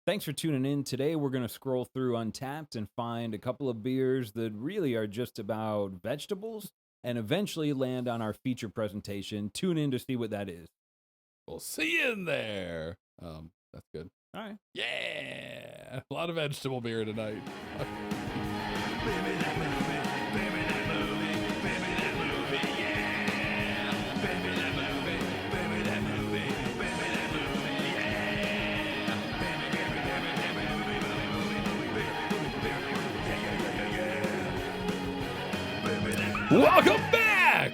Thanks for tuning in. Today, we're going to scroll through Untappd and find a couple of beers that really are just about vegetables and eventually land on our feature presentation. Tune in to see what that is. We'll see you in there. That's good. All right. Yeah. A lot of vegetable beer tonight. Welcome back!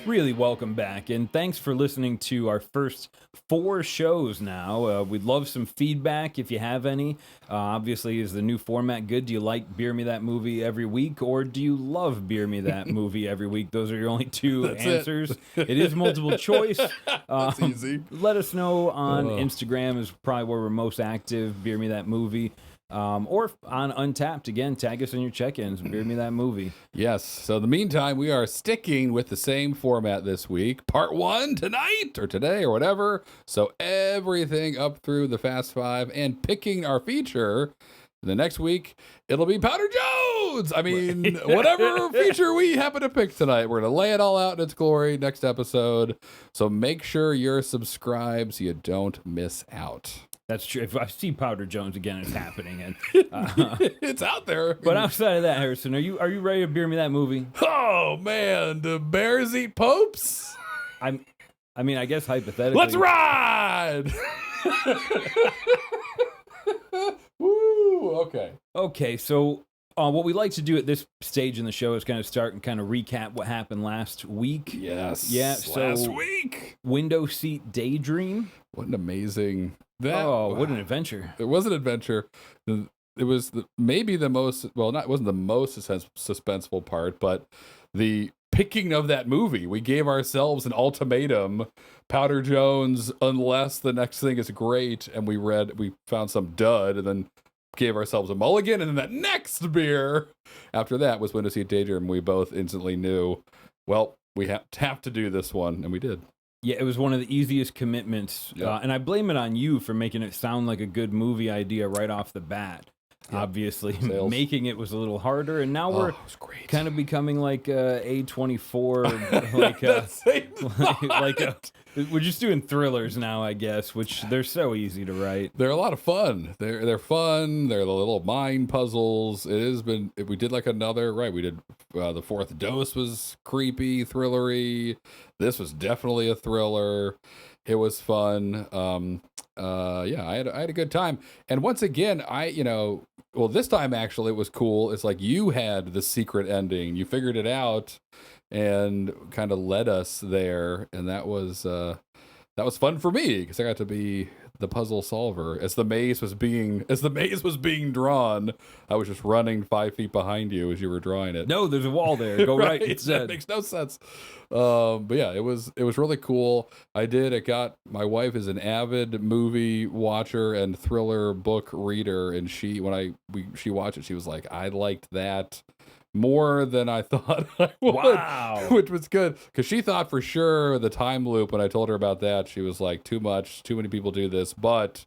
Really welcome back, and thanks for listening to our first 4 shows now. We'd love some feedback if you have any. Obviously, is the new format good? Do you like Beer Me That Movie every week, or do you love Beer Me That Movie every week? Those are your only 2 answers. It is multiple choice. That's easy. Let us know on Instagram is probably where we're most active, Beer Me That Movie. Or on Untappd, again, tag us in your check-ins, Beer Me That Movie. Yes. So in the meantime, we are sticking with the same format this week. Part 1 tonight or today or whatever. So everything up through the Fast 5 and picking our feature. The next week, it'll be Powder Jones. I mean, whatever feature we happen to pick tonight, we're going to lay it all out in its glory next episode. So make sure you're subscribed so you don't miss out. That's true. If I see Powder Jones again, it's happening. And it's out there. But outside of that, Harrison, are you ready to Beer Me That Movie? Oh man, do bears eat popes? I mean, I guess hypothetically. Let's ride. Woo. Okay. Okay. So what we like to do at this stage in the show is kind of start and kind of recap what happened last week. Yes. Yeah. Last week. Window Seat Daydream. What an amazing. What an adventure. It was an adventure. It was maybe the most, it wasn't the most suspenseful part, but the picking of that movie. We gave ourselves an ultimatum, Powder Jones, unless the next thing is great, and we found some dud, and then gave ourselves a mulligan, and then that next beer after that was Window Seat Daydream. We both instantly knew, well, we have to do this one, and we did. Yeah, it was one of the easiest commitments, and I blame it on you for making it sound like a good movie idea right off the bat. Yep. Obviously, making it was a little harder, and now we're kind of becoming like A24, we're just doing thrillers now, I guess, which they're so easy to write. They're a lot of fun. They're fun. They're the little mind puzzles. We did like another, right? We did The Fourth Dose was creepy, thrillery. This was definitely a thriller. It was fun. I had a good time. And once again, this time actually it was cool. It's like you had the secret ending. You figured it out and kind of led us there, and that was fun for me because I got to be the puzzle solver as the maze was being drawn. I was just running 5 feet behind you as you were drawing it. No, there's a wall there. Go right instead. That makes no sense. But yeah, it was really cool. My wife is an avid movie watcher and thriller book reader, and she watched it, she was like, I liked that more than I thought I would. Wow. Which was good, because she thought for sure the time loop, when I told her about that, she was like, too much, too many people do this, but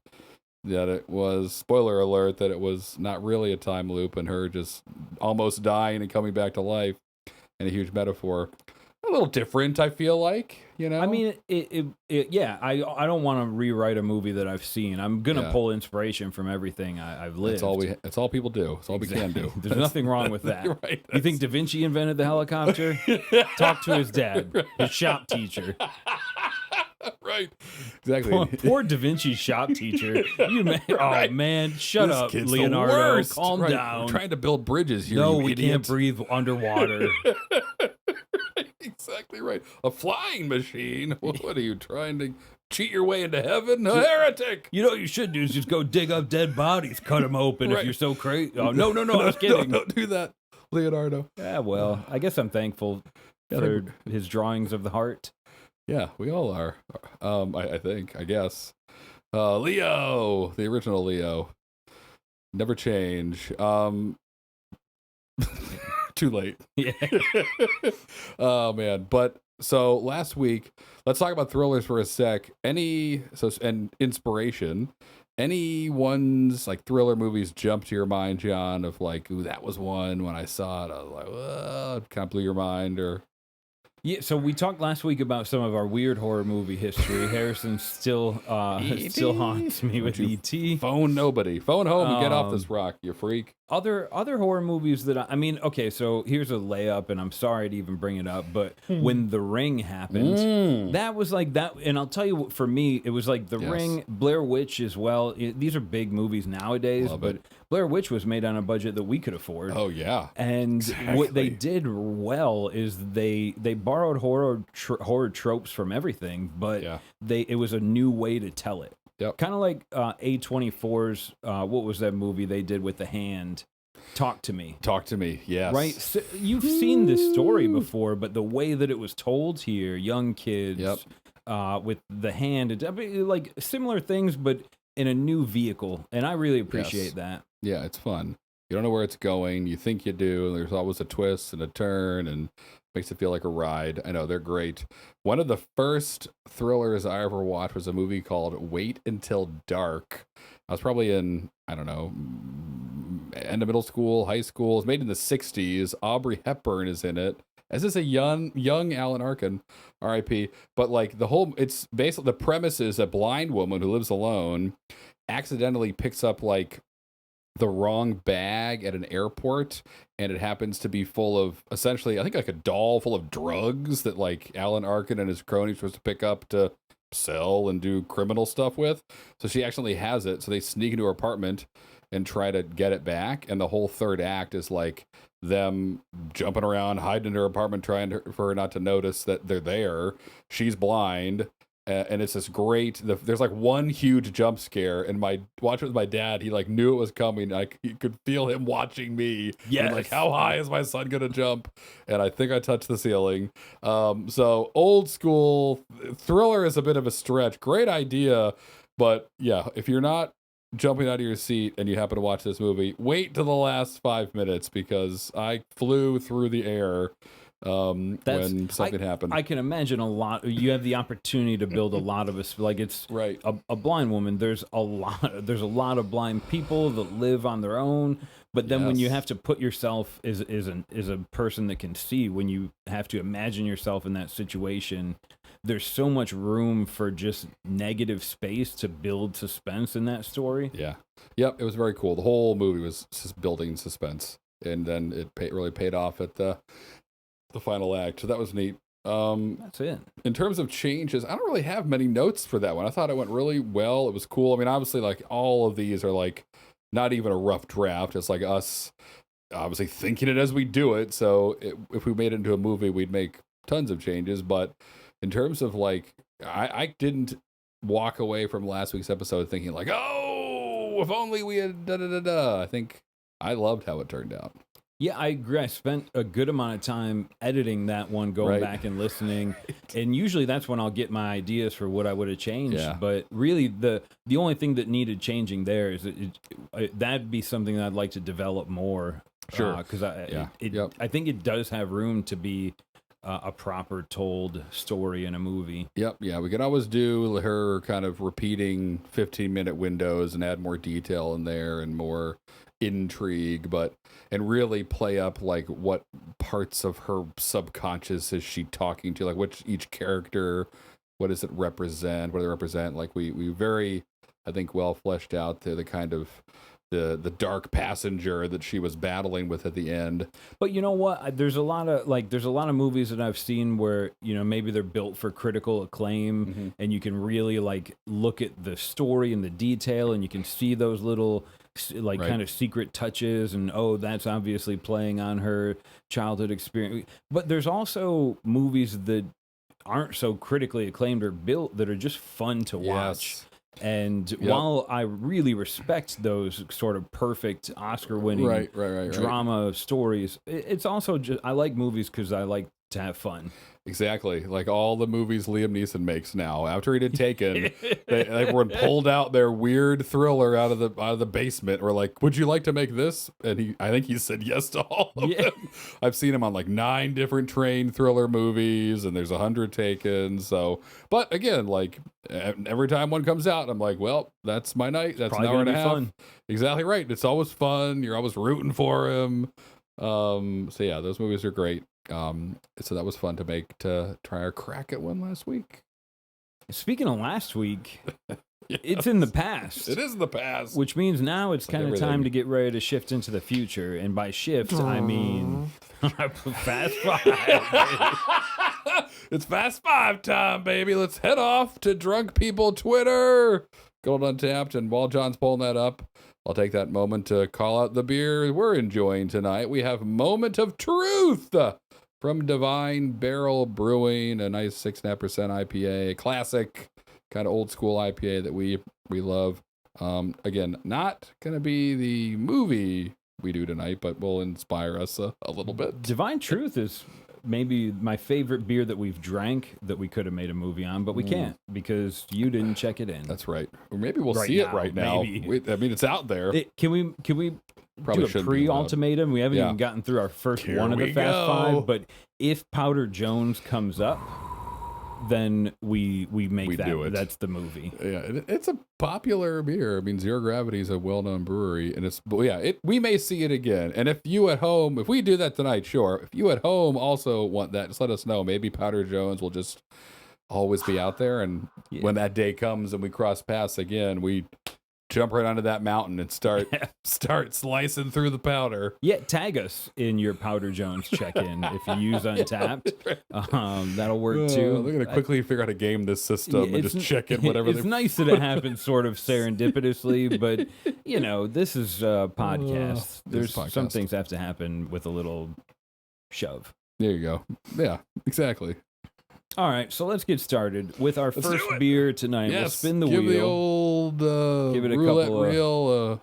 that it was, spoiler alert, that it was not really a time loop and her just almost dying and coming back to life, and a huge metaphor. A little different, I feel like, I mean, I don't want to rewrite a movie that I've seen. I'm gonna pull inspiration from everything I've lived. That's all people do. That's all we can do. There's nothing wrong with that. Right, you think Da Vinci invented the helicopter? Talk to his dad, his shop teacher. Right, exactly. Poor Da Vinci's shop teacher. Oh man, shut up, Leonardo. Calm down. We're trying to build bridges here. No, we can't breathe underwater. Exactly right. A flying machine. What are you trying to cheat your way into heaven? A heretic. You know what you should do is just go dig up dead bodies, cut them open if you're so crazy. Oh, no, I was kidding. Don't do that, Leonardo. Yeah, well, I guess I'm thankful for his drawings of the heart. Yeah, we all are. I guess. Leo, the original Leo. Never change. Too late. Yeah. Oh man. But so last week, let's talk about thrillers for a sec. And inspiration. any ones like thriller movies jump to your mind, John, of like, ooh, that was one when I saw it, I was like, whoa, it kind of blew your mind, or Yeah, so we talked last week about some of our weird horror movie history. Harrison still still haunts me with E.T. phone nobody. Phone home and get off Um, this rock, you freak. Other horror movies that I mean, okay, so here's a layup, and I'm sorry to even bring it up, but when The Ring happened, that was like that, and I'll tell you what, for me, it was like The Yes. Ring, Blair Witch as well. These are big movies nowadays, Love but it. Blair Witch was made on a budget that we could afford. Oh yeah. And what they did well is they borrowed horror tropes from everything, but Yeah. it was a new way to tell it. Yep. Kind of like A24's what was that movie they did with the hand? Talk to Me. Talk to me. Yes. Right? So you've seen this story before, but the way that it was told here, young kids with the hand, I mean, like similar things, but in a new vehicle. And I really appreciate that. Yeah, it's fun. You don't know where it's going. You think you do. There's always a twist and a turn, and makes it feel like a ride. I know, they're great. One of the first thrillers I ever watched was a movie called Wait Until Dark. I was probably in, I don't know, end of middle school, high school. It's made in the 60s. Aubrey Hepburn is in it. As is a young Alan Arkin, R.I.P. But like it's basically, the premise is a blind woman who lives alone accidentally picks up like the wrong bag at an airport, and it happens to be full of essentially, I think, like a doll full of drugs that like Alan Arkin and his cronies were supposed to pick up to sell and do criminal stuff with. So she actually has it. So they sneak into her apartment and try to get it back. And the whole third act is like them jumping around, hiding in her apartment, trying for her not to notice that they're there. She's blind. And it's this great, there's like one huge jump scare, and watching with my dad, he like knew it was coming. You could feel him watching me. Yes. And like, how high is my son going to jump? And I think I touched the ceiling. So old school thriller is a bit of a stretch. Great idea. But yeah, if you're not jumping out of your seat and you happen to watch this movie, wait till the last 5 minutes, because I flew through the air when something happened. I can imagine a lot. You have the opportunity to build a lot of us. Like it's right. A blind woman. There's a lot of blind people that live on their own. But then when you have to put yourself as a person that can see, when you have to imagine yourself in that situation, there's so much room for just negative space to build suspense in that story. Yeah. Yep. It was very cool. The whole movie was just building suspense, and then it really paid off at the final act. So that was neat. That's it. In terms of changes, I don't really have many notes for that one. I thought it went really well. It was cool. I mean, obviously, like all of these are like not even a rough draft. It's like us obviously thinking it as we do it. So if we made it into a movie, we'd make tons of changes. But in terms of like, I didn't walk away from last week's episode thinking like, oh, if only we had da-da-da-da. I think I loved how it turned out. Yeah, I agree. I spent a good amount of time editing that one, going back and listening. And usually that's when I'll get my ideas for what I would have changed. Yeah. But really, the only thing that needed changing there is that'd be something that I'd like to develop more. Sure. Because I think it does have room to be a proper told story in a movie. Yep. Yeah. We could always do her kind of repeating 15-minute windows and add more detail in there and more intrigue, and really play up like what parts of her subconscious is she talking to, like which each character, what does it represent, what do they represent? Like we very, I think, well fleshed out the kind of the dark passenger that she was battling with at the end. But you know what? There's a lot of movies that I've seen where, you know, maybe they're built for critical acclaim, and you can really like look at the story and the detail, and you can see those little kind of secret touches, and that's obviously playing on her childhood experience. But there's also movies that aren't so critically acclaimed or built that are just fun to watch. And while I really respect those sort of perfect Oscar-winning drama stories, it's also just, I like movies because I like to have fun. Exactly. Like all the movies Liam Neeson makes now. After he did Taken, everyone pulled out their weird thriller out of the basement. We're like, would you like to make this? And I think he said yes to all of them. I've seen him on like 9 different train thriller movies, and there's 100 Taken. So, but again, like every time one comes out, I'm like, well, that's my night. That's Probably an hour and a gonna be half. fun. Exactly right. It's always fun. You're always rooting for him. So yeah, those movies are great. So that was fun to try our crack at one last week. Speaking of last week, Yes. it's in the past. It is in the past. Which means now it's Like kind of everything. time to get ready to shift into the future. And by shift, I mean fast five. It's Fast Five time, baby. Let's head off to Drunk People Twitter. Go to Untappd, and while John's pulling that up, I'll take that moment to call out the beer we're enjoying tonight. We have Moment of Truth from Divine Barrel Brewing, a nice 6.5% IPA, a classic kind of old school IPA that we love. Again, not going to be the movie we do tonight, but will inspire us a little bit. Divine Truth is maybe my favorite beer that we've drank that we could have made a movie on, but we can't because you didn't check it in. That's right. Or maybe we'll Right see it now, right now. maybe. I mean, it's out there. Can we Probably do a shouldn't be allowed. pre-ultimatum? We haven't Yeah. even gotten through our first Here one of the we Fast go. Five, but if Powder Jones comes up, then we make We that. do it. That's the movie. Yeah, it's a popular beer. I mean, Zero Gravity is a well-known brewery, and we may see it again. And if you at home, if we do that tonight, sure. If you at home also want that, just let us know. Maybe Powder Jones will just always be out there, and when that day comes and we cross paths again, we jump right onto that mountain and start slicing through the powder. Yeah, tag us in your Powder Jones check-in if you use Untappd. That'll work too. They're gonna quickly figure out how to game this system and just check in whatever. It's nice that it happens sort of serendipitously, but this is a podcast. There's some things have to happen with a little shove. There you go. Yeah, exactly. All right, so let's get started with our Let's first do it. beer tonight. Yes, We'll spin the give wheel. the old Give it a roulette couple of- reel.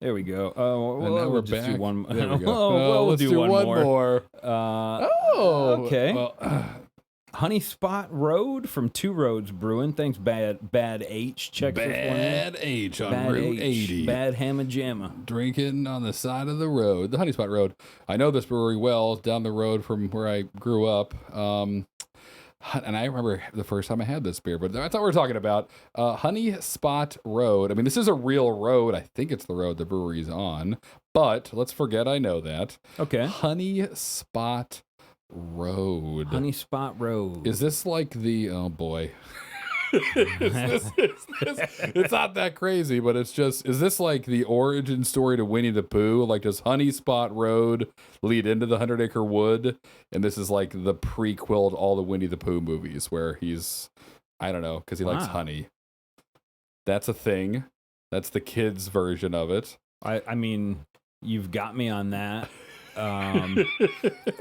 There we go. And now we'll we're just back. do one. There we go. We'll let's do one more. Okay. Well, Honey Spot Road from Two Roads Brewing. Thanks, Bad H. Check this one out. Bad H on Bad Route H. 80. Bad Hamma Jamma. Drinking on the side of the road, the Honey Spot Road. I know this brewery well, down the road from where I grew up. And I remember the first time I had this beer, but that's what we're talking about. Honey Spot Road. I mean, this is a real road. I think it's the road the brewery's on, but let's forget I know that. Okay. Honey Spot Road. Honey Spot Road. Is this like the, oh boy. It's not that crazy, but it's just, is this like the origin story to Winnie the Pooh? Like, does Honey Spot Road lead into the 100 Acre Wood? And this is like the prequel to all the Winnie the Pooh movies where he's, I don't know, because he likes honey. That's a thing. That's the kids' version of it. I mean, you've got me on that.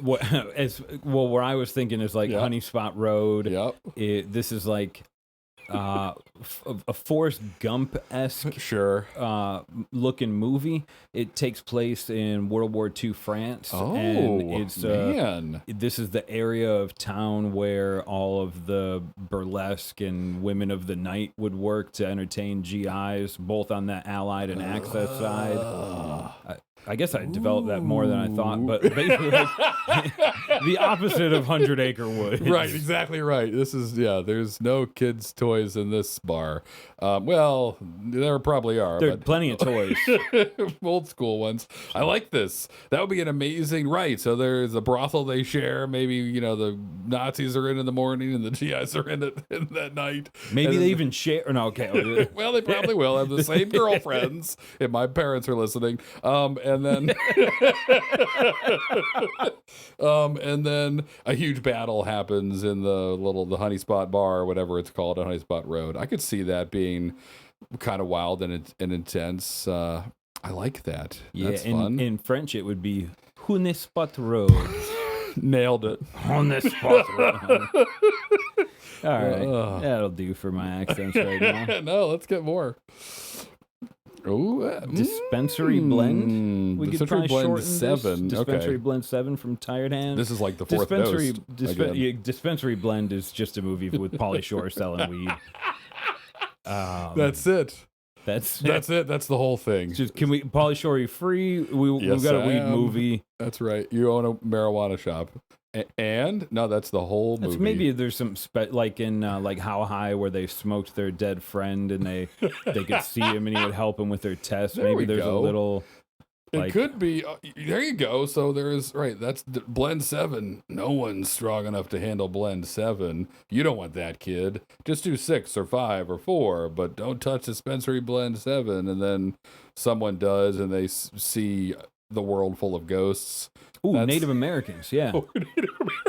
Where I was thinking is like Honey Spot Road. Yep. This is like a Forrest Gump-esque Sure. looking movie. It takes place in World War II France. Oh, and it's man. This is the area of town where all of the burlesque and women of the night would work to entertain GIs, both on the Allied and Axis side. I guess I developed that more than I thought, but basically like, the opposite of 100 Acre Wood. Right, exactly right. This is, there's no kids' toys in this bar. Well, there probably are. There are but plenty of toys. old school ones. I like this. That would be an amazing, right. So there's a brothel they share. Maybe, the Nazis are in the morning and the GIs are in it in that night. Maybe And they even share. No, okay. well, they probably will have the same girlfriends if my parents are listening. And then and then a huge battle happens in the Honey Spot bar or whatever it's called on Honey Spot Road. I could see that being kind of wild and intense. I like that. Yeah, that's fun. in French it would be Honey Spot Road. Nailed it. Honey Spot Road. All right, that'll do for my accents right now. No, let's get more. Dispensary blend. We could Dispensary probably blend shorten 7. this. Dispensary Okay. blend 7 from Tired Hands. This is like the fourth dose. Dispensary blend is just a movie with Pauly Shore selling weed. That's it. That's it. That's the whole thing. Just can we Pauly Shore, are you free? We've got a weed movie. That's right. You own a marijuana shop. And no, that's the whole movie. Maybe there's some like in like How High, where they smoked their dead friend and they could see him and he would help them with their test. Maybe there's a little. It could be. There you go. So there's right. That's blend 7. No one's strong enough to handle blend 7. You don't want that, kid. Just do 6 or 5 or 4, but don't touch dispensary blend 7. And then someone does, and they see the world full of ghosts. Ooh, Native Americans, yeah.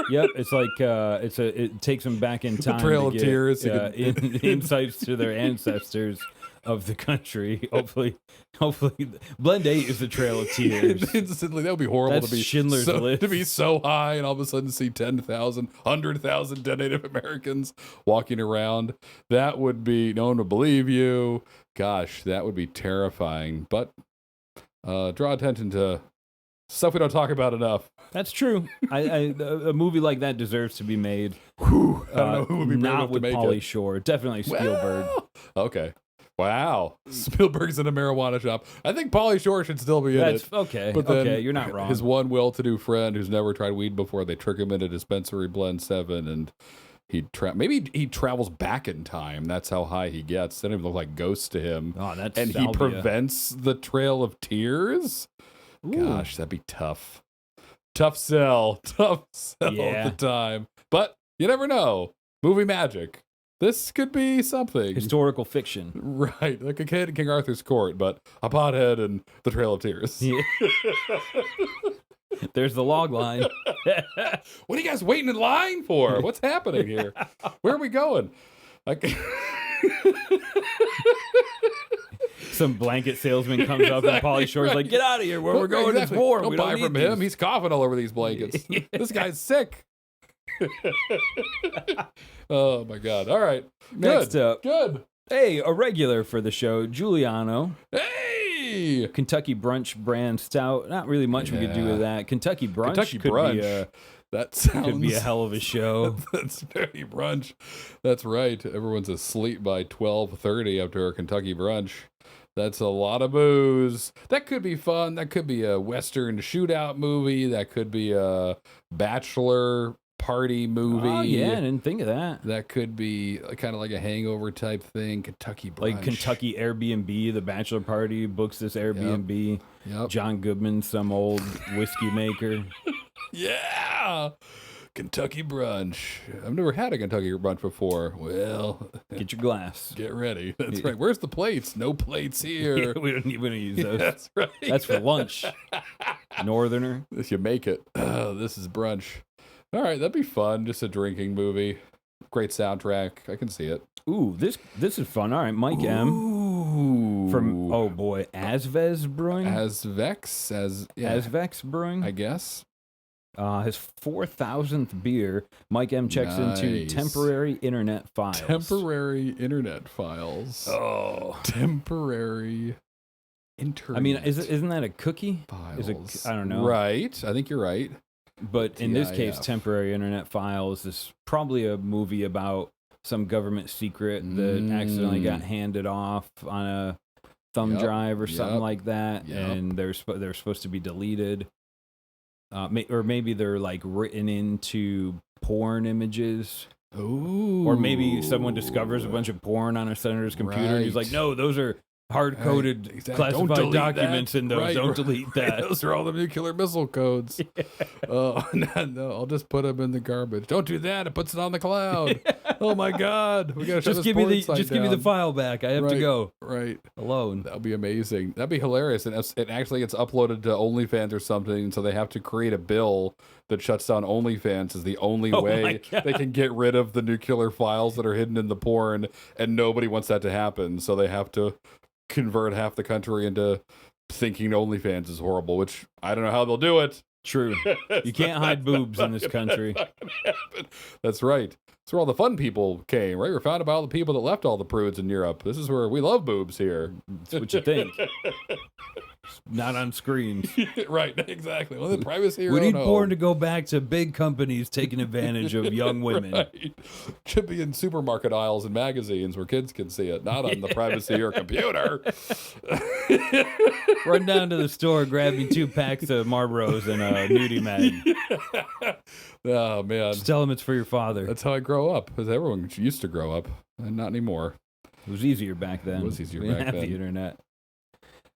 Yep, it's like it takes them back in time. The Trail to of get, Tears. Insights to their ancestors of the country. Hopefully, blend 8 is the Trail of Tears. Instantly, that would be horrible. That's to be Schindler's List. To be so high and all of a sudden see 10,000, 100,000 dead Native Americans walking around. That would be, no one would believe you. Gosh, that would be terrifying. But draw attention to stuff we don't talk about enough. That's true. A movie like that deserves to be made. I don't know who would be brave not enough with to make Pauly it. Shore. Definitely Spielberg. Well, okay. Wow. Spielberg's in a marijuana shop. I think Pauly Shore should still be in it. Okay. But then okay, you're not wrong. His one well-to-do friend who's never tried weed before, they trick him into dispensary blend 7, and maybe he travels back in time. That's how high he gets. They don't even look like ghosts to him. Oh, that's and salvia. He prevents the Trail of Tears. Ooh. Gosh, that'd be tough. Tough sell at the time. But you never know. Movie magic. This could be something. Historical fiction. Right. Like a kid in King Arthur's court, but a pothead and the Trail of Tears. Yeah. There's the log line. What are you guys waiting in line for? What's happening here? Where are we going? Some blanket salesman comes up and Pauly Shore's like, "Get out of here! Where we're going, it's warm. Don't we buy don't from need him. these." He's coughing all over these blankets. This guy's sick. Oh my God! All right, Next up, good. Hey, a regular for the show, Giuliano. Hey, Kentucky Brunch brand stout. Not really much we could do with that. Kentucky Brunch. Could be a hell of a show. That's very brunch. That's right. Everyone's asleep by 12:30 after a Kentucky Brunch. That's a lot of booze. That could be fun. That could be a Western shootout movie. That could be a bachelor party movie. Oh, yeah, I didn't think of that. That could be kind of like a hangover type thing. Kentucky Brunch. Like Kentucky Airbnb, the bachelor party books this Airbnb. Yep. John Goodman, some old whiskey maker. Yeah. Kentucky Brunch. I've never had a Kentucky Brunch before. Well, get your glass. Get ready. That's right. Where's the plates? No plates here. Yeah, we don't use those. That's right. That's for lunch. Northerner. If you make it. This is brunch. All right, that'd be fun. Just a drinking movie. Great soundtrack. I can see it. Ooh, this is fun. All right, Mike M. From Azvex Brewing. Azvex Brewing, I guess. His 4,000th beer. Mike M checks into Temporary Internet Files. Temporary Internet Files. Oh, Temporary Internet. I mean, isn't that a cookie? Files. I don't know. Right. I think you're right. But in this case, Temporary Internet Files is probably a movie about some government secret that accidentally got handed off on a thumb drive or something like that, and they're supposed to be deleted. Or maybe they're like written into porn images. Ooh. Or maybe someone discovers a bunch of porn on a senator's computer and he's like, no, those are hard-coded classified documents in those. Don't delete that. Those are all the nuclear missile codes. Oh, no, I'll just put them in the garbage. Don't do that. It puts it on the cloud. Oh, my God. We got to give me the file back. I have to go. Right. Alone. That would be amazing. That'd be hilarious. And it actually gets uploaded to OnlyFans or something, so they have to create a bill that shuts down OnlyFans is the only way they can get rid of the nuclear files that are hidden in the porn, and nobody wants that to happen, so they have to convert half the country into thinking OnlyFans is horrible, which I don't know how they'll do it. True. You can't hide boobs in this country. That's right. That's where all the fun people came, right? We're founded by all the people that left all the prudes in Europe. This is where we love boobs here. That's what you think. Not on screens. Right, exactly. Well, the privacy. We need porn to go back to big companies taking advantage of young women. Right. Should be in supermarket aisles and magazines where kids can see it, not on the privacy of your computer. Run down to the store, grab me 2 packs of Marlboros and a nudie mag. Oh, man. Just tell them it's for your father. That's how I grow up, because everyone used to grow up, and not anymore. It was easier back then. It was easier we didn't back have then. the internet.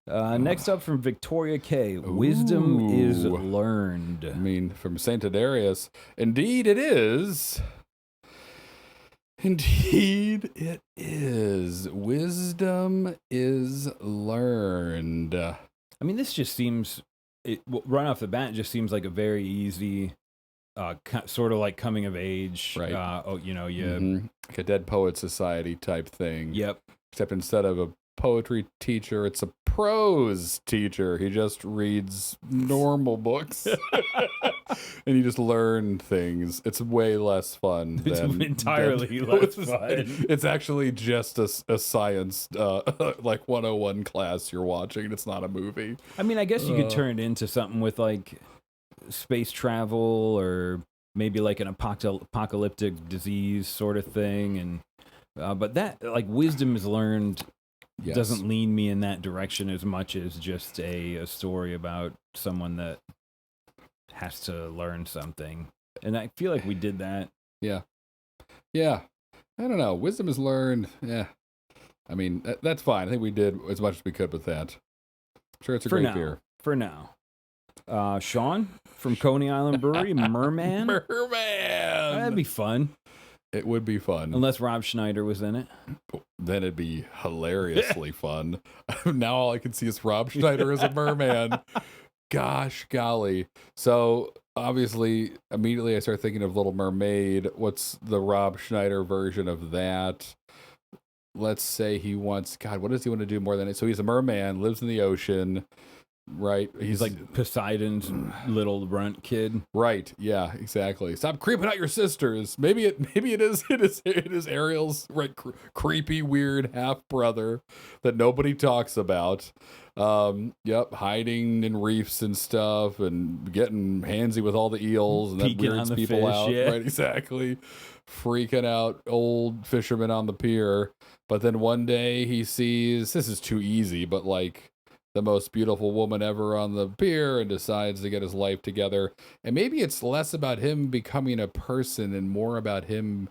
Next up from Victoria K. Wisdom is learned. I mean, from Sante Adairius. Indeed it is. Indeed it is. Wisdom is learned. I mean, this just seems, right off the bat, it just seems like a very easy, sort of like coming of age. Right. Like a Dead Poet Society type thing. Yep. Except instead of a poetry teacher, it's a prose teacher. He just reads normal books and you just learn things. It's way less fun. It's entirely less fun. It's actually just a science like 101 class you're watching. It's not a movie. I mean, I guess you could turn it into something with like space travel or maybe like an apocalyptic disease sort of thing. And but that, like, wisdom is learned. Yes. Doesn't lean me in that direction as much as just a story about someone that has to learn something. And I feel like we did that. Yeah. I don't know. Wisdom is learned. Yeah. I mean, that's fine. I think we did as much as we could with that. Sure, it's a great beer. For now. Sean from Coney Island Brewery, Merman. That'd be fun. It would be fun. Unless Rob Schneider was in it. Then it'd be hilariously fun. Now all I can see is Rob Schneider as a merman. Gosh golly. So obviously, immediately I start thinking of Little Mermaid. What's the Rob Schneider version of that? Let's say he wants, God, what does he want to do more than it? So he's a merman, lives in the ocean. Right, he's like Poseidon's little runt kid. Right, yeah, exactly. Stop creeping out your sisters. Maybe it is Ariel's creepy, weird half brother that nobody talks about. Yep, hiding in reefs and stuff, and getting handsy with all the eels, and that weirds people fish, out. Yeah. Right, exactly. Freaking out old fishermen on the pier. But then one day he sees, this is too easy, but like, the most beautiful woman ever on the pier, and decides to get his life together. And maybe it's less about him becoming a person and more about him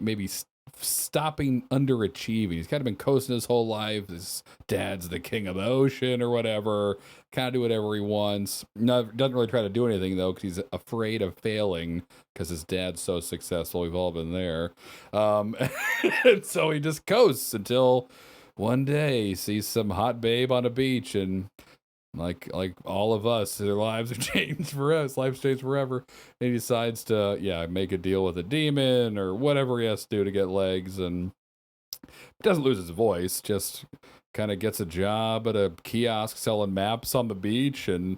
maybe stopping underachieving. He's kind of been coasting his whole life. His dad's the king of the ocean or whatever. Kind of do whatever he wants. Doesn't really try to do anything though, because he's afraid of failing because his dad's so successful. We've all been there. And so he just coasts until one day he sees some hot babe on a beach, and like all of us, their lives are changed for us. Life's changed forever. And he decides to make a deal with a demon or whatever he has to do to get legs, and doesn't lose his voice, just kind of gets a job at a kiosk selling maps on the beach, and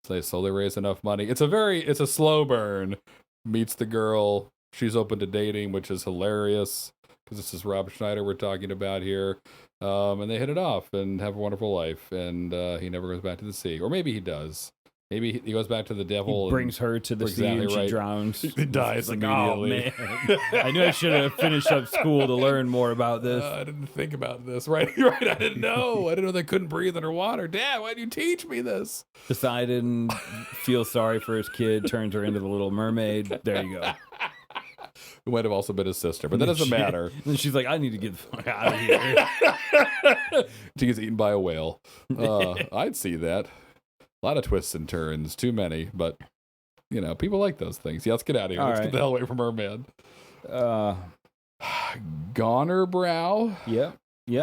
they slowly raise enough money. It's a slow burn. Meets the girl, she's open to dating, which is hilarious because this is Rob Schneider we're talking about here. And they hit it off and have a wonderful life. And he never goes back to the sea. Or maybe he does. Maybe he goes back to the devil. He brings her to the sea and she drowns. He dies like, immediately. Oh, man. I knew I should have finished up school to learn more about this. I didn't think about this. Right. I didn't know. I didn't know they couldn't breathe underwater. Dad, why did you teach me this? Poseidon feels sorry for his kid, turns her into the Little Mermaid. There you go. Who might have also been his sister, but that doesn't matter. And she's like, I need to get the fuck out of here. She gets eaten by a whale. I'd see that. A lot of twists and turns, too many, but people like those things. Yeah, let's get out of here. Let's get the hell away from Merman. Goner Brow. Yeah,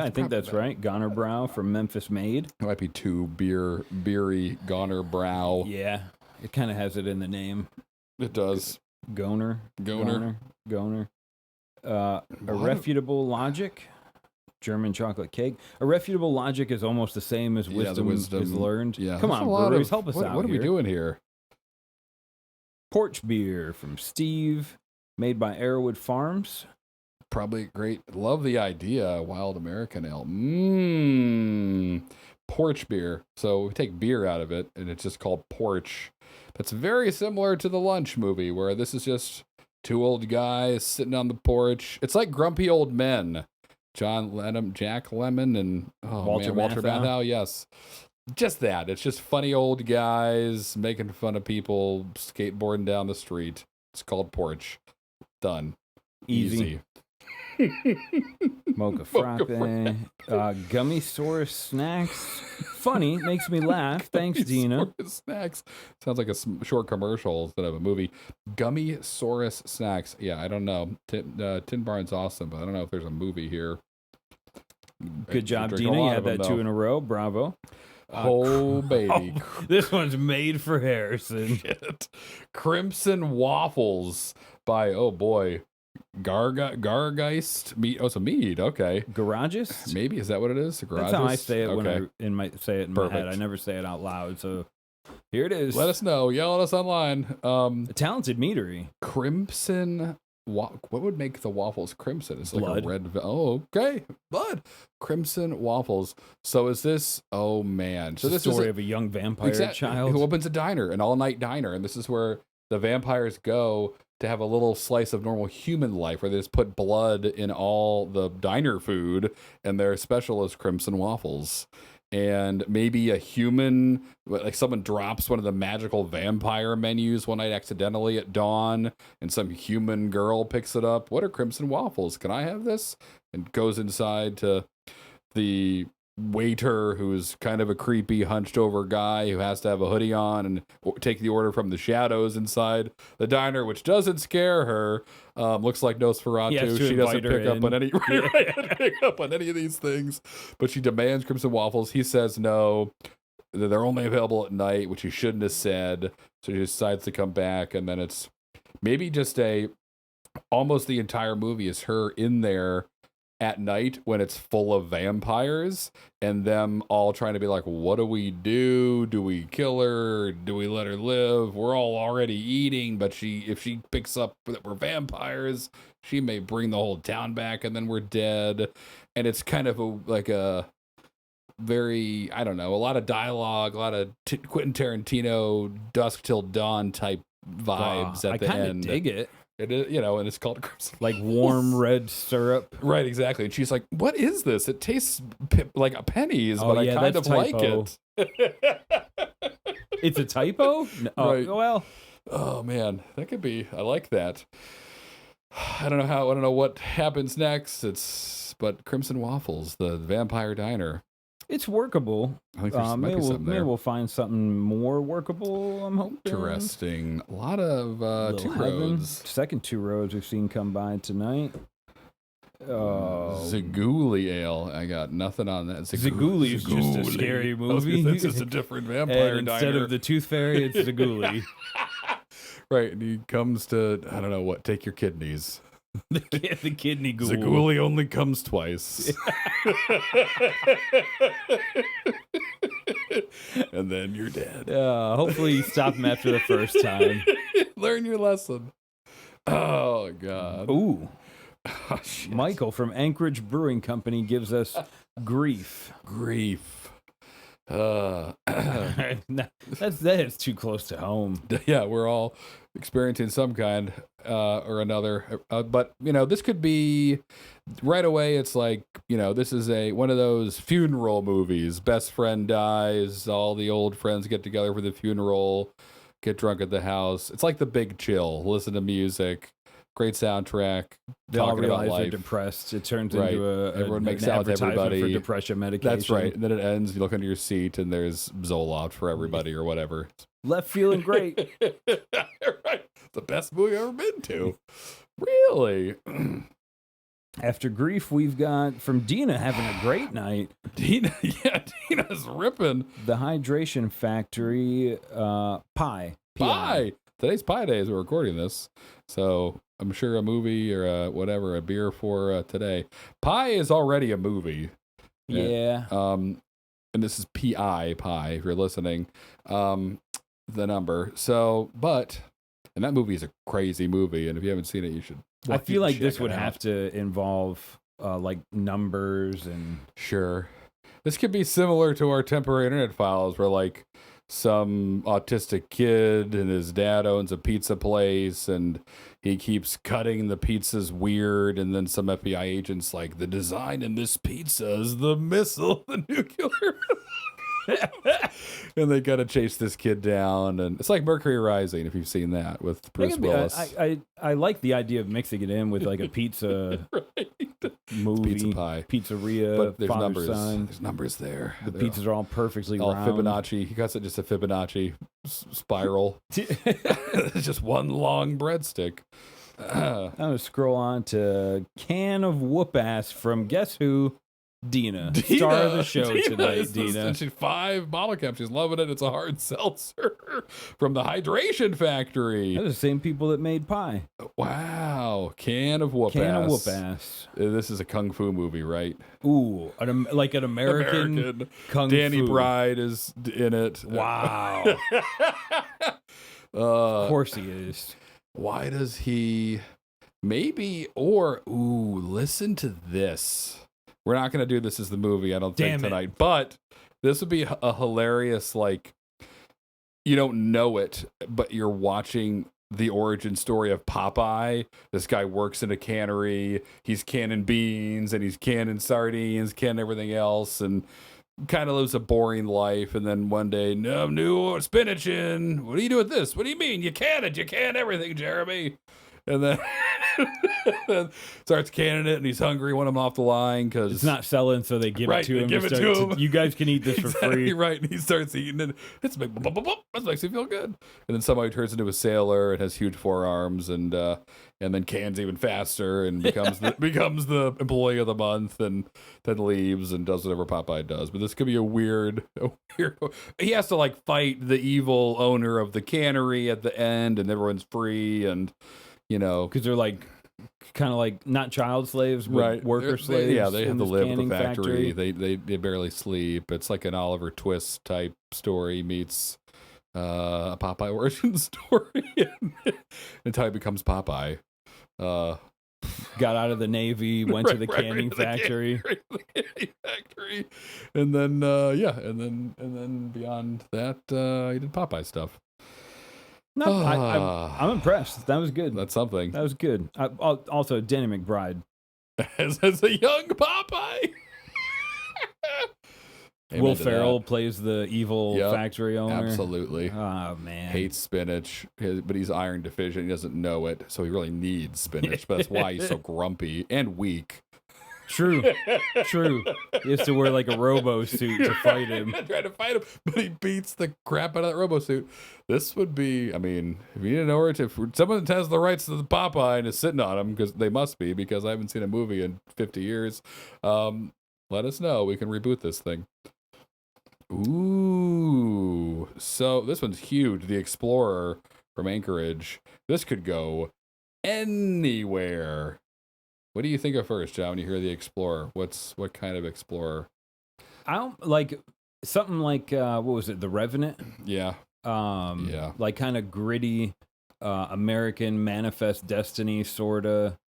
I think that's right. Goner Brow from Memphis Made. It might be too beery Goner Brow. Yeah, it kind of has it in the name. It does. Goner. Irrefutable Logic, German chocolate cake. Irrefutable Logic is almost the same as wisdom is learned. Yeah, come on, breweries, help us out. What are we doing here? Porch beer from Steve, made by Arrowwood Farms. Probably great. Love the idea. Wild American Ale. Porch beer. So we take beer out of it, and it's just called porch. That's very similar to the Lunch movie, where this is just two old guys sitting on the porch. It's like Grumpy Old Men. John Lennon, Jack Lemmon, and Walter Matthau. Yes. Just that. It's just funny old guys making fun of people skateboarding down the street. It's called Porch. Done. Easy. Mocha frappe. Gummy Saurus snacks. Funny. Makes me laugh. Thanks, Dina. Snacks. Sounds like a short commercial instead of a movie. Gummy Saurus snacks. Yeah, I don't know. Tin Barn's awesome, but I don't know if there's a movie here. Good job, Dina. You had that 2 in a row. Bravo. Oh, baby. This one's made for Harrison. Shit. Crimson Waffles by, oh boy, Garagiste Meadery. Oh, it's a mead. Okay. Garagiste? Maybe. Is that what it is? Garagiste? That's how I say it when I say it in Perfect. my head. I never say it out loud. So here it is. Let us know. Yell at us online. A talented meadery. Crimson. What would make the waffles crimson? It's like Blood. a red. Oh, okay. Blood. Crimson waffles. So is this? Oh man. So It's this the story is of a young vampire child who opens a diner, an all-night diner, and this is where the vampires go to have a little slice of normal human life, where they just put blood in all the diner food, and their special is crimson waffles. And maybe a human, like someone drops one of the magical vampire menus one night accidentally at dawn, and some human girl picks it up. What are crimson waffles? Can I have this? And goes inside to the waiter, who's kind of a creepy, hunched over guy who has to have a hoodie on and take the order from the shadows inside the diner, which doesn't scare her. Looks like Nosferatu. She doesn't pick up on any of these things, but she demands crimson waffles. He says no, they're only available at night, which he shouldn't have said. So she decides to come back, and then it's maybe just almost the entire movie is her in there at night when it's full of vampires, and them all trying to be like, what do we do? Do we kill her? Do we let her live? We're all already eating, but if she picks up that we're vampires, she may bring the whole town back, and then we're dead. And it's kind of a very, I don't know, a lot of dialogue, a lot of Quentin Tarantino Dusk Till Dawn type vibes at the end. I kind of dig it. It is, and it's called crimson. Like warm red syrup. Right, exactly. And she's like, what is this? It tastes like a pennies, but I kind of like it. It's a typo? No, right. Well. Oh, man. That could be. I like that. I don't know what happens next. But Crimson Waffles, the vampire diner. It's workable. I think there's might be something there. Maybe we'll find something more workable, I'm hoping. Interesting. A lot of two roads. Second 2 roads we've seen come by tonight. Zaguli Ale. I got nothing on that. Zaguli is just a scary movie. It's just a different vampire and diner. Instead of the Tooth Fairy, it's Zaguli. Right. And he comes to, I don't know what, take your kidneys. the kidney ghoul. Zaguli only comes twice. And then you're dead. Hopefully you stop him after the first time. Learn your lesson. Oh, God. Ooh. Oh, Michael from Anchorage Brewing Company gives us grief. That is too close to home. Yeah, we're all experiencing some kind or another. But, this could be right away. It's like, this is one of those funeral movies. Best friend dies. All the old friends get together for the funeral, get drunk at the house. It's like The Big Chill. Listen to music. Great soundtrack. They all realize they're depressed. It turns into everyone makes out with everybody for depression medication. That's right. And then it ends. You look under your seat, and there's Zoloft for everybody or whatever. Left feeling great. Right. The best movie I've ever been to. Really. After grief, we've got from Dina having a great night. Dina's ripping. The Hydration Factory pie. Pie. Today's Pie Day as we're recording this. So I'm sure a movie or a beer for today. Pie is already a movie. Yeah. And this is PI, pie, if you're listening. The number. So, but And that movie is a crazy movie. And if you haven't seen it, you should. I feel like this check would it out. have to involve like numbers and. Sure. This could be similar to our temporary internet files where like some autistic kid and his dad owns a pizza place and he keeps cutting the pizzas weird, and then some FBI agents like, the design in this pizza is the missile, the nuclear and they gotta chase this kid down, and it's like Mercury Rising, if you've seen that, with Bruce Willis. I like the idea of mixing it in with like a pizza movie, Pizza pie, pizzeria, but there's father, numbers. son. There's numbers there. The They're pizzas are all perfectly all round. Fibonacci. He cuts it just a Fibonacci spiral. It's just one long breadstick. I'm gonna scroll on to can of whoop ass from guess who? Dina, star of the show tonight. Dina, she's 5 bottle caps. She's loving it. It's a hard seltzer from the Hydration Factory. those are the same people that made pie. Wow, can of whoop ass. This is a kung fu movie, right? Ooh, like an American kung Danny fu. Bride is in it. Wow. Of course he is. Why does he? Maybe listen to this. We're not going to do this as the movie, I don't think, tonight. But this would be a hilarious, like, you don't know it, but you're watching the origin story of Popeye. This guy works in a cannery. He's canning beans, and he's canning sardines, canning everything else, and kind of lives a boring life. And then one day, no, new spinach in. What do you do with this? What do you mean? You can it. You can everything, Jeremy. And then starts canning it, and he's hungry. Want him off the line because it's not selling, so they give it to him. Give it to him. You guys can eat this for free, right? And he starts eating it. It's big. That makes me feel good. And then somebody turns into a sailor and has huge forearms, and then cans even faster and becomes the employee of the month, and then leaves and does whatever Popeye does. But this could be a weird. He has to like fight the evil owner of the cannery at the end, and everyone's free, and you know, because they're like kind of like not child slaves, but right. worker slaves. Yeah, they have to live at the factory. They barely sleep. It's like an Oliver Twist type story meets a Popeye origin story until he becomes Popeye. Got out of the Navy, went to the canning factory. And then and then beyond that, he did Popeye stuff. No, I'm impressed. That was good. That's something. That was good. Also, Danny McBride as a young Popeye. Will Ferrell plays the evil factory owner. Absolutely. Oh man, hates spinach, but he's iron deficient. He doesn't know it, so he really needs spinach. But that's why he's so grumpy and weak. True. He has to wear like a robo suit to fight him. Try to fight him, but he beats the crap out of that robo suit. This would be, I mean, if you didn't know where if someone that has the rights to the Popeye and is sitting on them, because they must be, because I haven't seen a movie in 50 years, let us know. We can reboot this thing. Ooh. So this one's huge. The Explorer from Anchorage. This could go anywhere. What do you think of first, John, when you hear the Explorer? What kind of Explorer? I don't like something like what was it, The Revenant? Yeah. Like kind of gritty American Manifest Destiny sorta.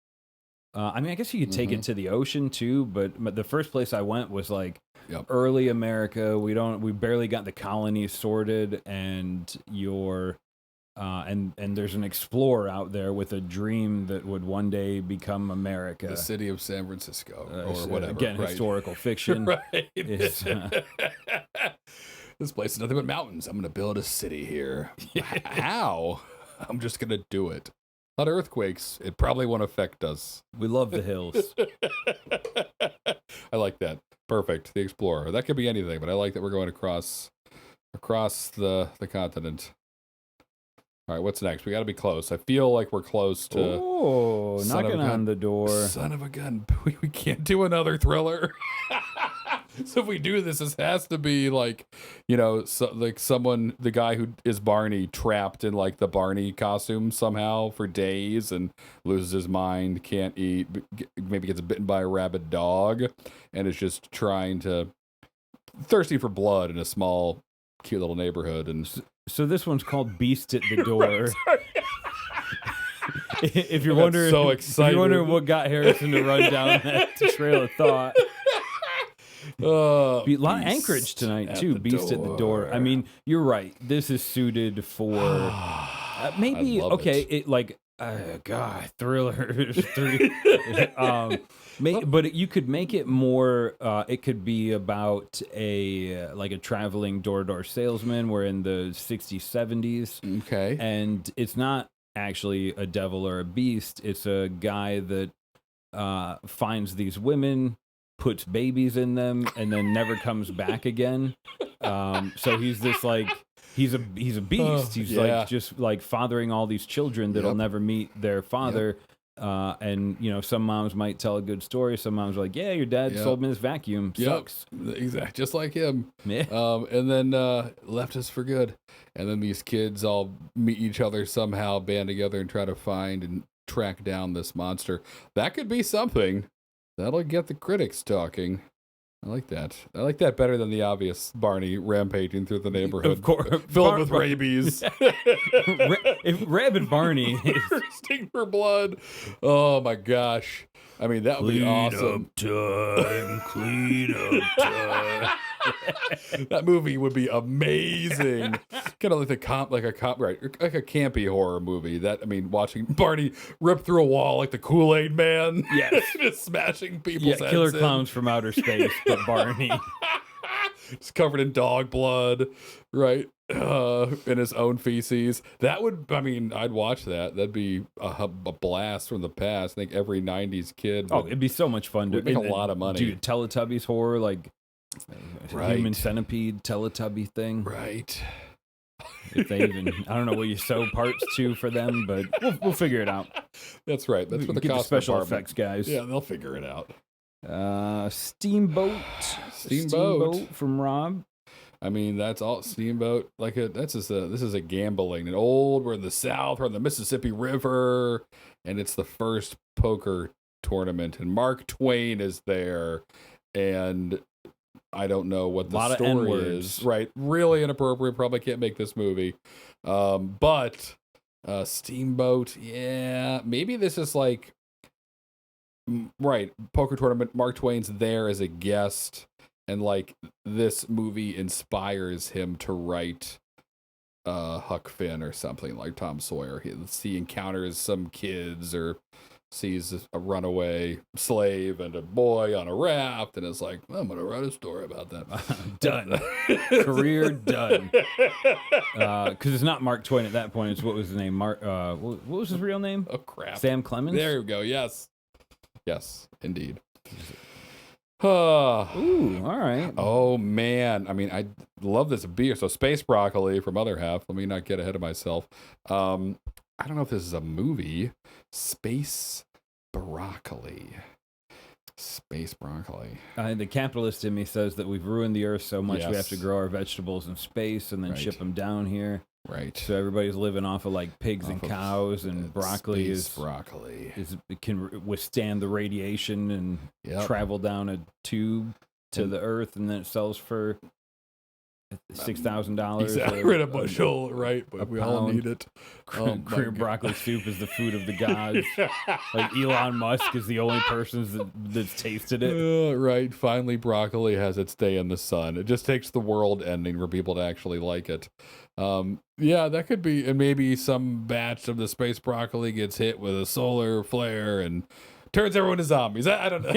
I mean, I guess you could take it to the ocean too, but the first place I went was like early America. We barely got the colonies sorted, and and there's an explorer out there with a dream that would one day become America. The city of San Francisco or whatever. Again, historical fiction. Right. This place is nothing but mountains. I'm going to build a city here. How? I'm just going to do it. A lot of earthquakes. It probably won't affect us. We love the hills. I like that. Perfect. The Explorer. That could be anything, but I like that we're going across the continent. All right, what's next? We got to be close. I feel like we're close to. Oh, knocking on the door. Son of a gun. We can't do another thriller. So if we do this has to be like, like someone, the guy who is Barney, trapped in like the Barney costume somehow for days and loses his mind, can't eat, maybe gets bitten by a rabid dog, and is just thirsty for blood in a small, cute little neighborhood. And so this one's called Beast at the Door. If you're I got wondering, so if excited. you're wondering what got Harrison to run down that trail of thought. Oh, A lot of Beast Anchorage tonight at too. the Beast at the door. I mean, you're right. This is suited for maybe I love okay. it. It like God, thrillers. But you could make it more. It could be about a traveling door-to-door salesman. We're in the 60s, 70s. Okay. And it's not actually a devil or a beast. It's a guy that finds these women, puts babies in them, and then never comes back again. So he's this he's a beast. He's just fathering all these children that'll never meet their father. And some moms might tell a good story. Some moms are like, "Yeah, your dad sold me this vacuum. Sucks." Exactly, just like him. Yeah. And then left us for good. And then these kids all meet each other somehow, band together, and try to find and track down this monster. That could be something. That'll get the critics talking. I like that. I like that better than the obvious Barney rampaging through the neighborhood. Of course. Filled with rabies. If Rabid Barney is thirsting for blood. Oh my gosh. I mean, that would be awesome. Clean up time. That movie would be amazing. Kind of like a campy horror movie. Watching Barney rip through a wall like the Kool-Aid Man. Yes. Just smashing people's heads Killer in. Clowns from Outer Space, but Barney. It's covered in dog blood, right? In his own feces. I'd watch that. That'd be a blast from the past. I think every 90s kid it'd be so much fun to make a lot of money. Dude, Teletubbies horror, Right. human centipede Teletubby thing. Right. If they even, I don't know what you sew parts to for them, but we'll figure it out. That's right. That's what the Get the cost special department. effects guys. Yeah, they'll figure it out. Steamboat from Rob. I mean, that's all Steamboat. This is a gambling. We're in the South, we're on the Mississippi River, and it's the first poker tournament, and Mark Twain is there, and I don't know what the story is. Right, really inappropriate. Probably can't make this movie. But Steamboat, yeah, maybe this is right, poker tournament. Mark Twain's there as a guest. And this movie inspires him to write Huck Finn or something like Tom Sawyer. He encounters some kids or sees a runaway slave and a boy on a raft and is like, I'm going to write a story about that. Done. Career done. Because it's not Mark Twain at that point. It's what was his name? What was his real name? Oh, crap. Sam Clemens? There we go. Yes. Yes, indeed. Ooh, all right. Oh, man. I mean, I love this beer. So Space Broccoli from Other Half. Let me not get ahead of myself. I don't know if this is a movie. Space Broccoli. Space Broccoli. The capitalist in me says that we've ruined the earth so much we have to Yes. grow our vegetables in space and then ship them down here. Right. So everybody's living off of pigs and cows, and broccoli can withstand the radiation and travel down a tube to the earth, and then it sells for $6,000. Exactly. Rid a bushel, right? But we all need it. Korean broccoli soup is the food of the gods. Elon Musk is the only person that's tasted it. Right. Finally, broccoli has its day in the sun. It just takes the world ending for people to actually like it. That could be, and maybe some batch of the space broccoli gets hit with a solar flare and turns everyone to zombies. I don't know.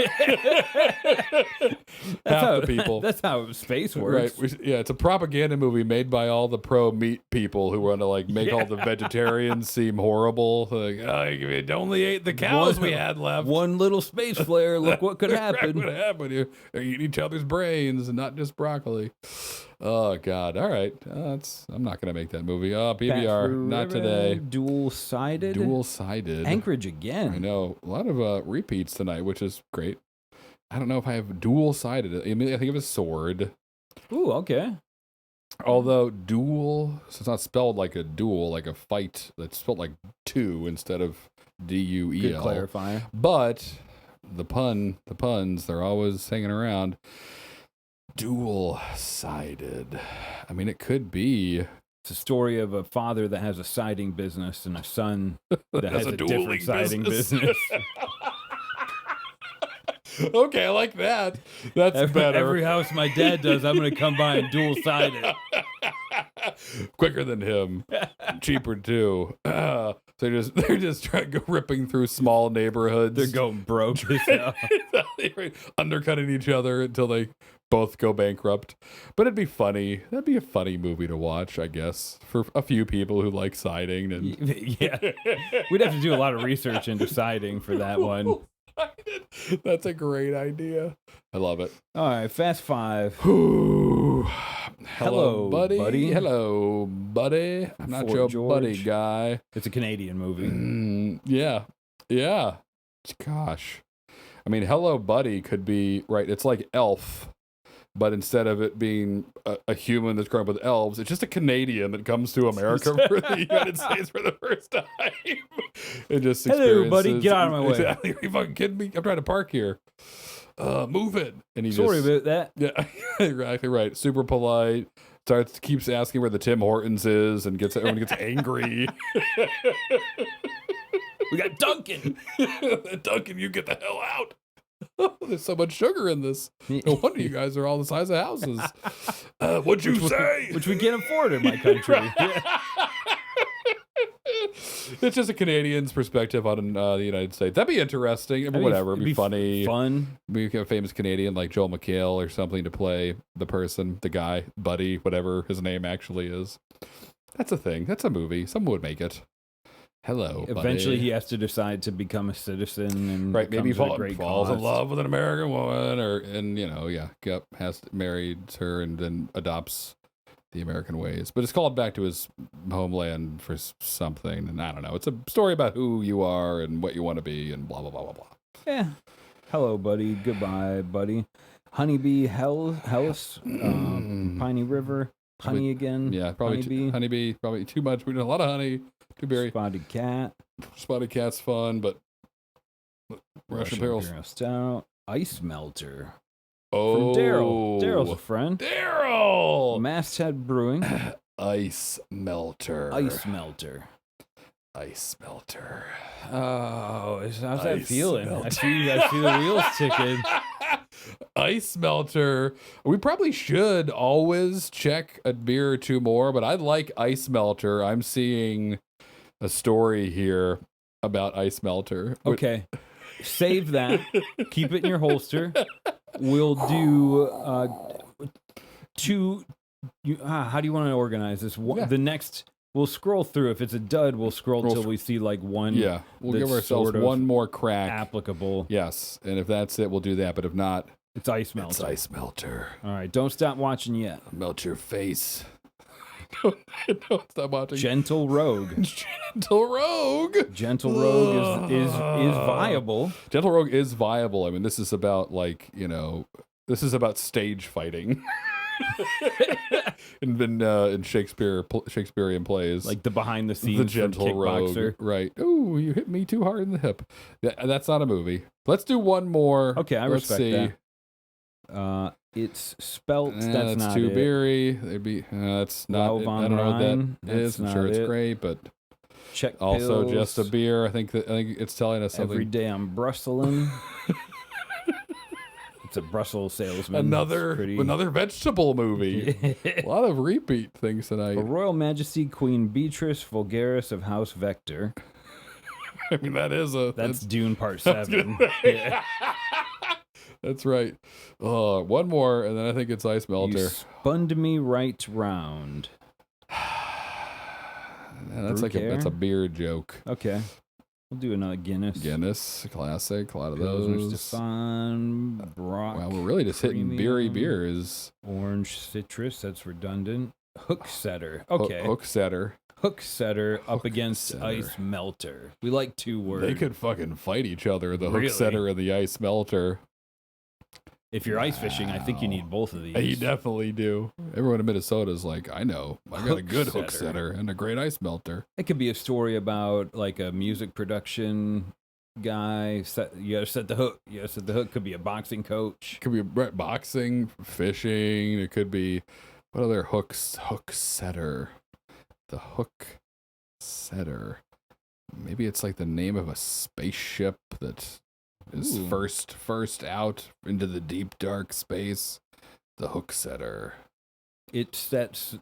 The people. That's how space works. Right. It's a propaganda movie made by all the pro-meat people who want to make all the vegetarians seem horrible. It only ate the cows we had left. One little space flare. Look what could happen. What happened? They're eating each other's brains and not just broccoli. Oh, God. All right. I'm not going to make that movie. PBR. Not today. Dual-sided. Anchorage again. I know. A lot of repeats tonight, which is great. I don't know if I have dual-sided. I mean, I think of a sword. Ooh, okay. Although dual, so it's not spelled like a duel, like a fight. That's spelled like two instead of D-U-E-L. Good clarifier. But the puns, they're always hanging around. Dual-sided. I mean, it could be It's a story of a father that has a siding business and a son that has a different siding business. Okay, I like that. That's better. Every house my dad does, I'm going to come by and dual side it. Quicker than him, cheaper too. So they're just trying to go ripping through small neighborhoods. They're going broke as hell. Undercutting each other until they both go bankrupt. But it'd be funny. That'd be a funny movie to watch, I guess, for a few people who like siding. And Yeah, we'd have to do a lot of research into siding for that one. That's a great idea. I love it. All right, Fast Five. Hello, buddy. Hello, buddy. I'm not Fort your George. buddy guy. It's a Canadian movie. Yeah. Gosh. I mean, Hello, Buddy could be, right, it's like Elf, but instead of it being a human that's growing up with elves, it's just a Canadian that comes to America for the United States for the first time. It just Hello, buddy, get out of my way. Exactly. Are you fucking kidding me? I'm trying to park here. Move it. And he Sorry about that. Yeah, exactly right. Super polite. Keeps asking where the Tim Hortons is and everyone gets angry. We got Duncan. Duncan, you get the hell out. There's so much sugar in this. No wonder you guys are all the size of houses. What'd you say? Which we can't afford in my country. It's just a Canadian's perspective on the United States. That'd be interesting. Whatever. It'd be funny. Fun. We could have a famous Canadian like Joel McHale or something to play the person, the guy, buddy, whatever his name actually is. That's a thing. That's a movie. Someone would make it. Hello, Eventually, buddy. he has to decide to become a citizen, and right, maybe falls in cause. love with an American woman, marries her and then adopts the American ways. But it's called back to his homeland for something, and I don't know. It's a story about who you are and what you want to be, and blah blah blah blah blah. Yeah. Hello, buddy. Goodbye, buddy. Honeybee, Hellas, Piney River, honey again. Yeah, probably honeybee. Probably too much. We do a lot of honey. Too berry. Spotted cat. Spotted cat's fun, but Russian Imperial Stout. Ice Melter. Oh, from Daryl. Daryl's a friend. Daryl. Masthead Brewing. Ice Melter. Ice Melter. Ice Melter. Oh, how's that feeling? I see the wheels ticking. Ice Melter. We probably should always check a beer or two more, but I like Ice Melter. I'm seeing a story here about Ice Melter. Okay. Save that. Keep it in your holster. We'll do two. How do you want to organize this? Yeah. The next, we'll scroll through. If it's a dud, we'll scroll till we see like one. Yeah, we'll give ourselves sort of one more crack. Applicable. Yes, and if that's it, we'll do that. But if not, it's Ice Melter. It's Ice Melter. All right, don't stop watching yet. Melt your face. Don't stop watching. Gentle Rogue. Gentle Rogue. Gentle Rogue is viable. Gentle Rogue is viable. I mean, this is about this is about stage fighting. in Shakespearean plays, like the behind the scenes, the Gentle Rogue, right? Oh, you hit me too hard in the hip. That's not a movie. Let's do one more. Okay, I respect that. It's spelt. That's not too it. beery. They'd be. That's not. I don't know what that is. I'm sure it's great, but check. Also, pills. just a beer. I think it's telling us something. Every day I'm brustling. It's a Brussels salesman. Another vegetable movie. A lot of repeat things tonight. Her Royal Majesty Queen Beatrice Vulgaris of House Vector. I mean, that's Dune Part 7. That's right. One more, and then I think it's Ice Melter. You spun me right round. That's a beer joke. Okay. We'll do another Guinness. Guinness, classic. A lot of Pilsner those. Stefan, Brock. Wow, we're really just hitting beery beers. Orange citrus, that's redundant. Hook setter. Okay. Hook setter. Hook setter up against Ice Melter. We like two words. They could fucking fight each other, the Hook setter and the Ice Melter. If you're ice fishing, I think you need both of these. You definitely do. Everyone in Minnesota is like, I know. I got a good hook setter and a great ice melter. It could be a story about like a music production guy. You gotta set the hook. Could be a boxing coach. Could be boxing, fishing. It could be what other hooks? Hook setter. The Hook Setter. Maybe it's like the name of a spaceship that is first out into the deep dark space. The Hook Setter. It sets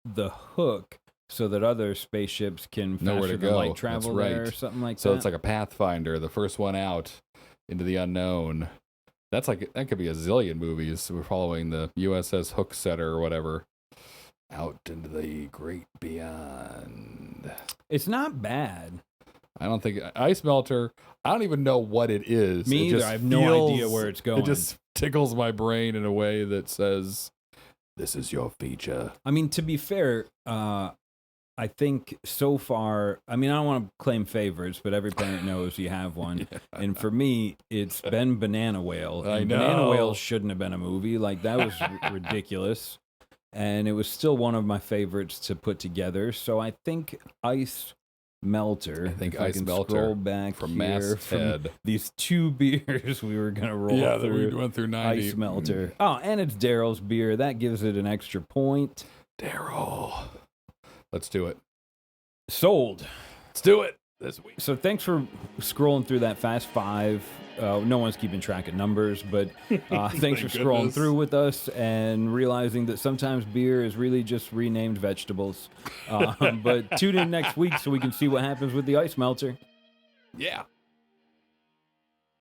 the hook so that other spaceships can Know where faster to than go. light travel That's there right. or something like So that. it's like a Pathfinder, the first one out into the unknown. That could be a zillion movies. We're following the USS Hook Setter or whatever out into the great beyond. It's not bad. I don't think Ice Melter. I don't even know what it is. Me either. I have no idea where it's going. It just tickles my brain in a way that says, "This is your feature." I mean, to be fair, I think so far, I mean, I don't want to claim favorites, but every parent knows you have one. Yeah. And for me, it's been Banana Whale. I And know. Banana Whale shouldn't have been a movie. Like, that was ridiculous. And it was still one of my favorites to put together. So I think Ice Melter. I think if Ice can Melter scroll back from here Masthead. these 2 beers we were going to roll Yeah, that through. we went through 90. Ice Melter. Oh, and it's Daryl's beer. That gives it an extra point. Daryl. Let's do it. Sold. Let's do it this week. So thanks for scrolling through that Fast Five. No one's keeping track of numbers, but thanks for scrolling goodness. through with us and realizing that sometimes beer is really just renamed vegetables. But tune in next week so we can see what happens with the Ice Melter. Yeah.